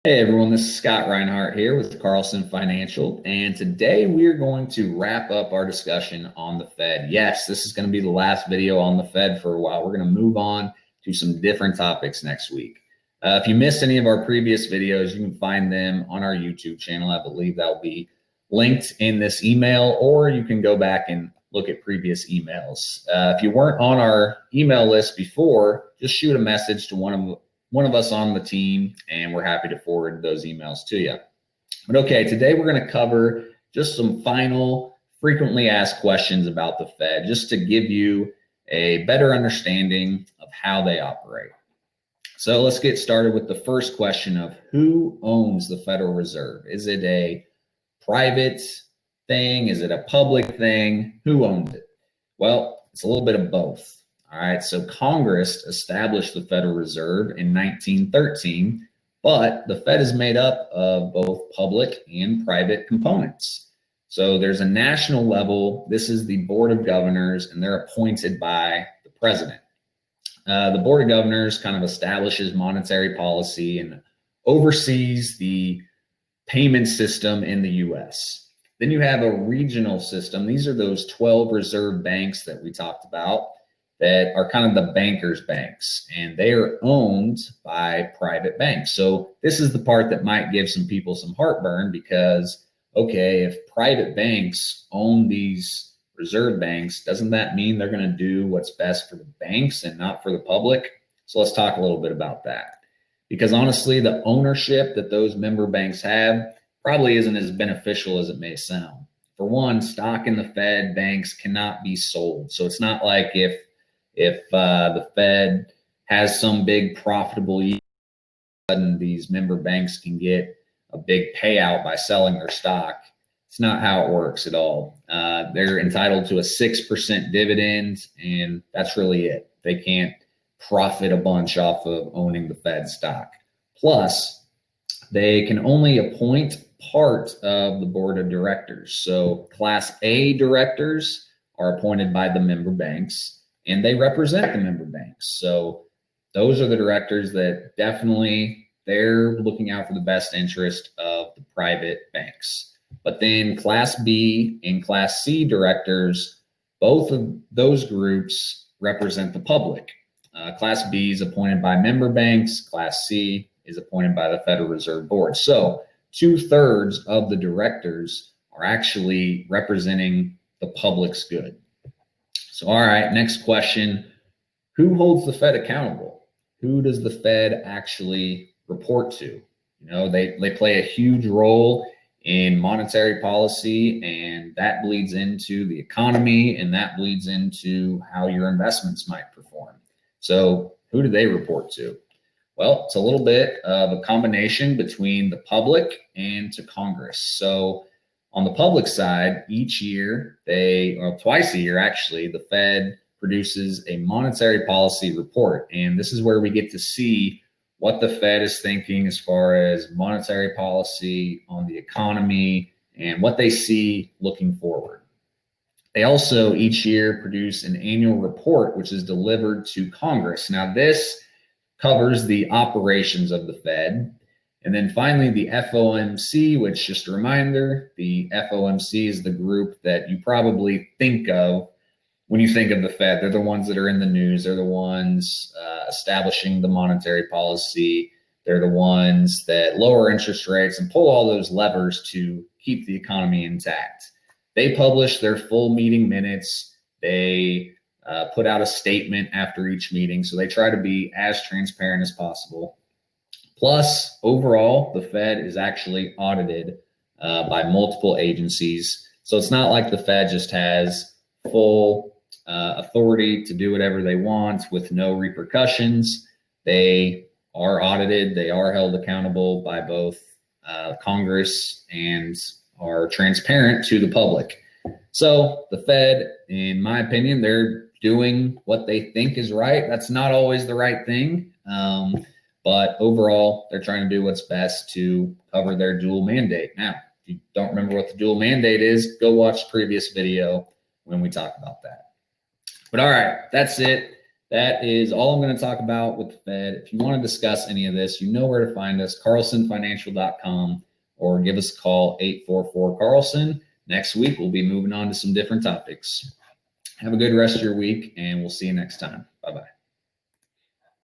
Hey everyone, this is Scott Reinhardt here with Carlson Financial, and today we're going to wrap up our discussion on the Fed. Yes, this is going to be the last video on the Fed for a while. We're going to move on to some different topics next week. If you missed any of our previous videos, you can find them on our YouTube channel. I believe that'll be linked in this email, or you can go back and look at previous emails. If you weren't on our email list before, just shoot a message to one of us on the team, and we're happy to forward those emails to you. But okay, today we're going to cover just some final frequently asked questions about the Fed, just to give you a better understanding of how they operate. So let's get started with the first question of who owns the Federal Reserve? Is it a private thing? Is it a public thing? Who owns it? Well, it's a little bit of both. All right, so Congress established the Federal Reserve in 1913, but the Fed is made up of both public and private components. So there's a national level. This is the Board of Governors, and they're appointed by the president. The Board of Governors kind of establishes monetary policy and oversees the payment system in the U.S. Then you have a regional system. These are those 12 reserve banks that we talked about, that are kind of the bankers' banks, and they are owned by private banks. So this is the part that might give some people some heartburn, because, okay, if private banks own these reserve banks, doesn't that mean they're going to do what's best for the banks and not for the public? So let's talk a little bit about that, because honestly, the ownership that those member banks have probably isn't as beneficial as it may sound. For one, stock in the Fed banks cannot be sold. So it's not like if the Fed has some big profitable year, sudden these member banks can get a big payout by selling their stock. It's not how it works at all. They're entitled to a 6% dividend, and that's really it. They can't profit a bunch off of owning the Fed stock. Plus, they can only appoint part of the board of directors. So Class A directors are appointed by the member banks, and they represent the member banks. So those are the directors that definitely, they're looking out for the best interest of the private banks. But then Class B and Class C directors, both of those groups represent the public. Class B is appointed by member banks. Class C is appointed by the Federal Reserve Board. So 2/3 of the directors are actually representing the public's good. So, all right, next question. Who holds the Fed accountable? Who does the Fed actually report to? You know, they play a huge role in monetary policy, and that bleeds into the economy, and that bleeds into how your investments might perform. So who do they report to? Well, it's a little bit of a combination between the public and to Congress. So on the public side, each year, twice a year actually, the Fed produces a monetary policy report. And this is where we get to see what the Fed is thinking as far as monetary policy on the economy and what they see looking forward. They also each year produce an annual report, which is delivered to Congress. Now, this covers the operations of the Fed. And then finally, the FOMC, which, just a reminder, the FOMC is the group that you probably think of when you think of the Fed. They're the ones that are in the news. They're the ones establishing the monetary policy. They're the ones that lower interest rates and pull all those levers to keep the economy intact. They publish their full meeting minutes. They put out a statement after each meeting. So they try to be as transparent as possible. Plus, overall, the Fed is actually audited by multiple agencies. So it's not like the Fed just has full authority to do whatever they want with no repercussions. They are audited. They are held accountable by both Congress and are transparent to the public. So the Fed, in my opinion, they're doing what they think is right. That's not always the right thing. But overall, they're trying to do what's best to cover their dual mandate. Now, if you don't remember what the dual mandate is, go watch the previous video when we talk about that. But all right, that's it. that is all I'm going to talk about with the Fed. If you want to discuss any of this, you know where to find us, carlsonfinancial.com, or give us a call, 844-CARLSON. Next week, we'll be moving on to some different topics. Have a good rest of your week, and we'll see you next time. Bye-bye.